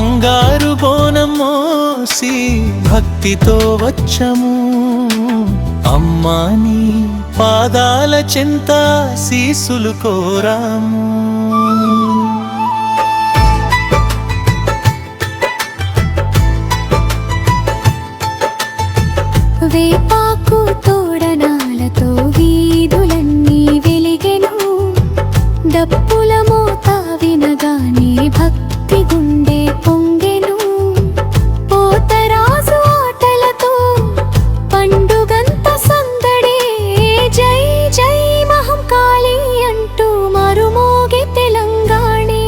బంగారు బోనం మోసి భక్తితో వచ్చము అమ్మా నీ పాదాల చెంత శీసులు కోరాము. వేపాకు తోరణాలతో వీధులన్నీ వెలిగెను, డప్పుల మోత వినగానే భక్తి గుండె పొంగెను. పోతరాజు ఆటలతో పండుగంత సందడే, జై జై మహంకాళి అంటూ మరుమోగే తెలంగాణే.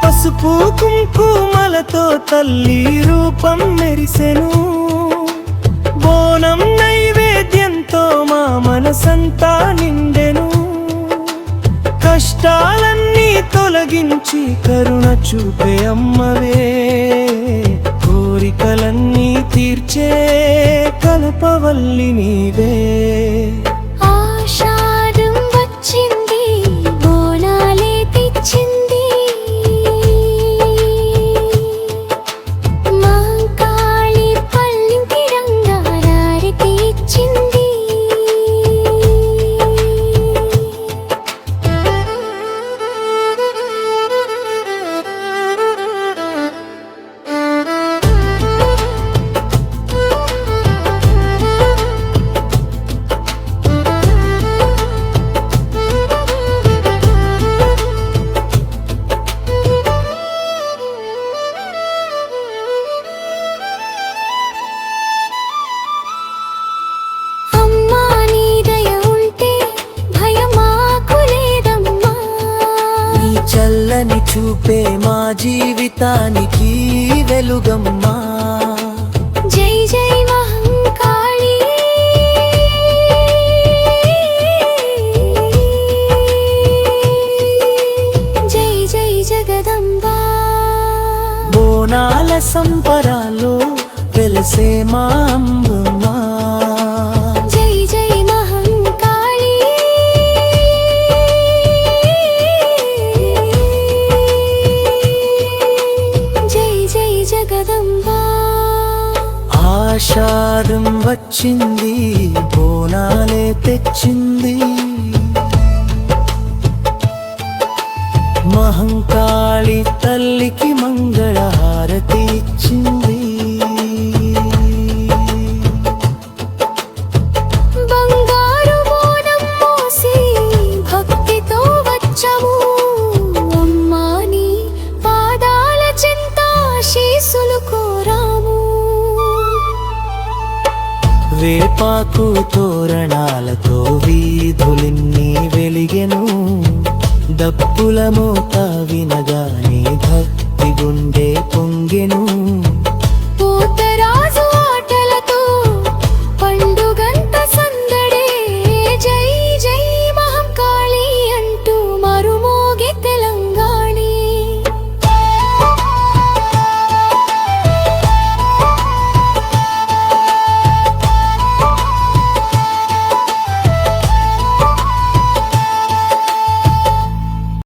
పసుపు కుంకుమలతో తల్లి రూపం మెరిసెను, బోనం నైవేద్యంతో మా మనసంతా నిండెను. కష్టాలన్నీ తొలగించి కరుణ చూపే అమ్మవే, కోరికలన్నీ తీర్చే కల్పవల్లి నీవే. ఆషాఢం వచ్చింది, బోనాలే తెచ్చింది, మహంకాళి పల్లింకి రంగారారతి ఇచ్చింది. చల్లని చూపే మా జీవితానికి వెలుగమ్మా. జై జై మహంకాళి, జై జై జగదంబా. బోనాల సంబరాల్లో వెలసే మా అమ్మమ్మా. జై జై మహంకాళి, జై జై జగదంబా. ఆషాఢం వచ్చింది, బోనాలే తెచ్చింది, మహంకాళి తల్లికి మంగళహారతి ఇచ్చింది. బంగారు బోనం మోసి భక్తితో వచ్చము, అమ్మా నీ పాదాల చెంత శీసులు కోరాము. వేపాకు తోరణాలతో వీధులన్నీ వెలిగెను, డప్పుల మోత వినగానే భక్తి గుండె పొంగెను.